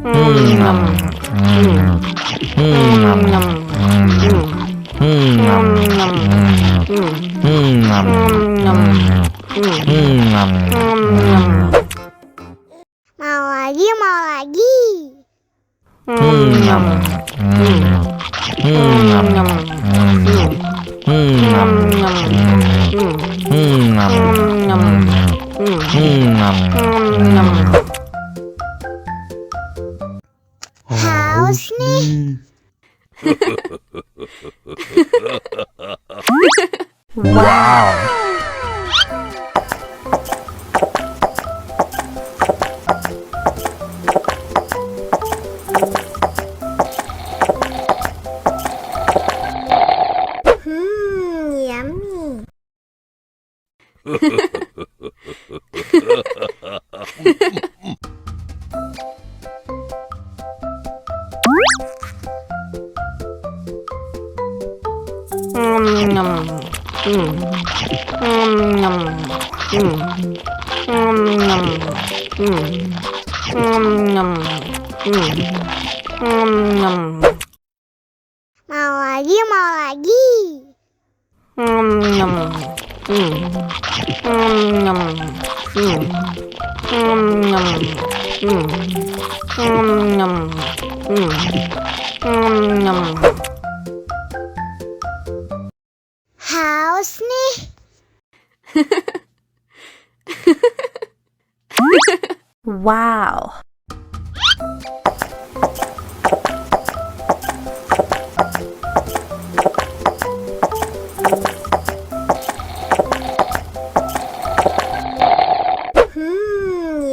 Mau lagi, mau lagi. Haus nih. Wow. Yummy. Mau lagi, mau lagi. Haus nih. Wow.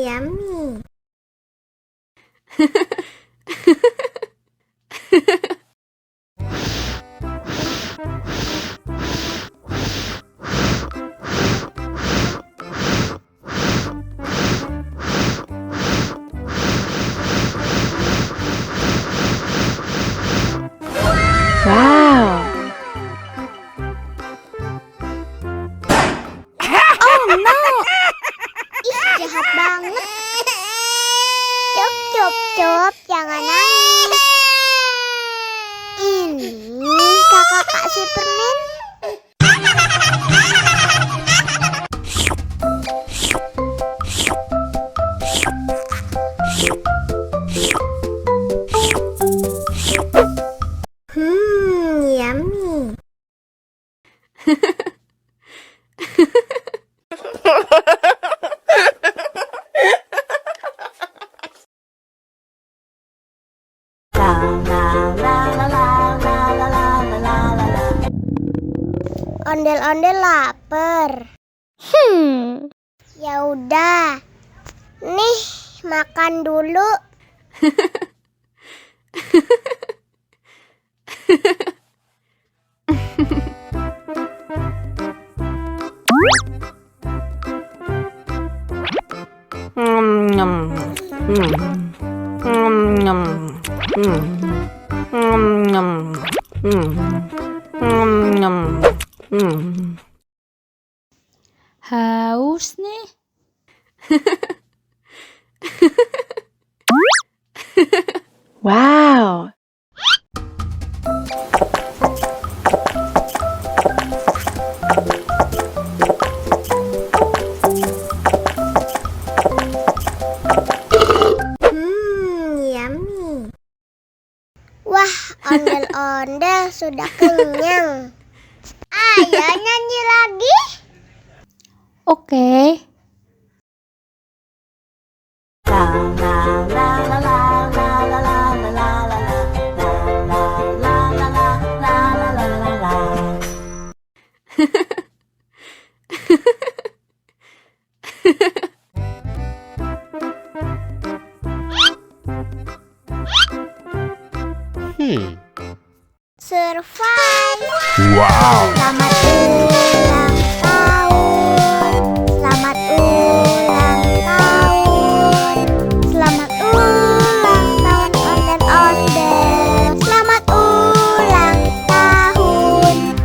Yummy. Wow. Oh no. Ih, jahat banget. Cop, jangan nangis. Ini kakak kasih permen. Yummy. Ondel-ondel lapar. Ya udah. Nih, makan dulu. Haus nih. Wow. Yummy. Wah, ondel-ondel sudah kenyang. Ayo nyanyi lagi. Oke. Survive. Wow. Selamat ulang tahun. Selamat ulang tahun. Selamat ulang tahun ondel-ondel. Selamat ulang tahun.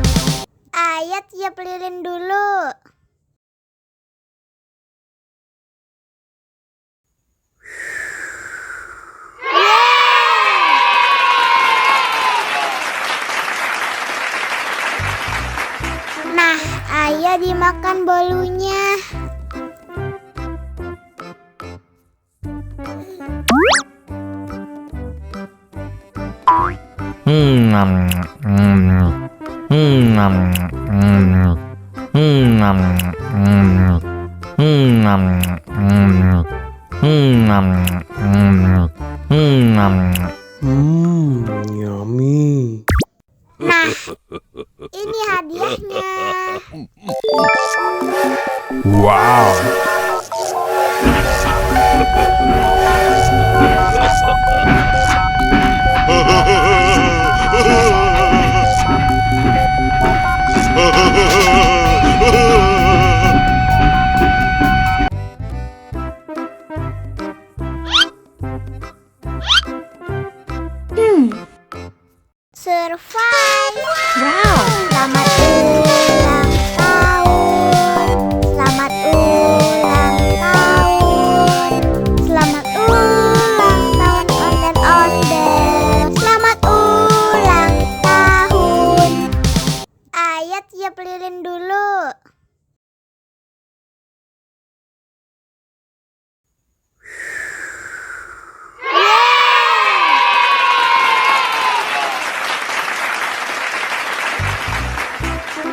Ayat tiup lilin dulu. dimakan bolunya. Yummy. Nah, ini hadiahnya. Wow. Survive. Wow. Selamat ulang tahun. Selamat ulang tahun. Selamat ulang tahun onten-onten. Selamat ulang tahun. Ayat tiup lilin dulu.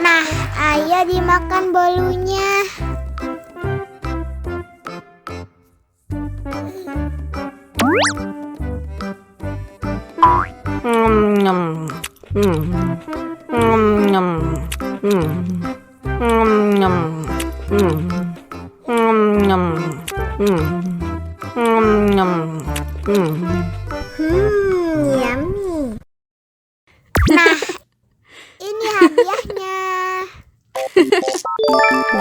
Nah, ayo dimakan bolunya. Yummy. Nah, ini hadiahnya.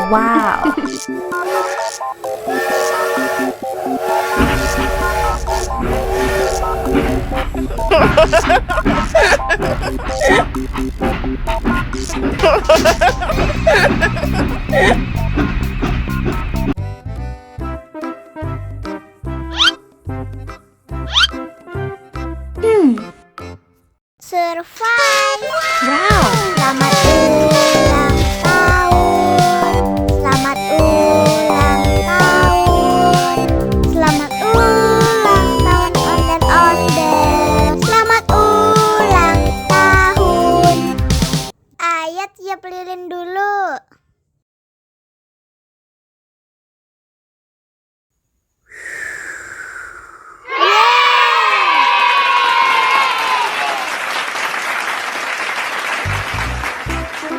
Wow. Survive. Wow. Selamat ulang tahun. Selamat ulang tahun. Selamat ulang tahun onten-onten. Selamat ulang tahun. Ayat tiup lilin dulu.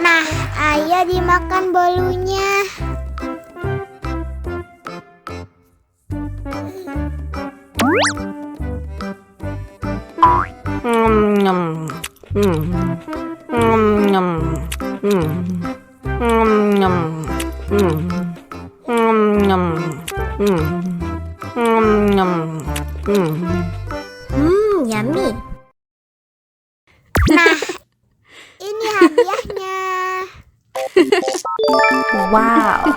Nah, ayo dimakan bolunya. Yummy. Nah, ini hadiahnya. Wow.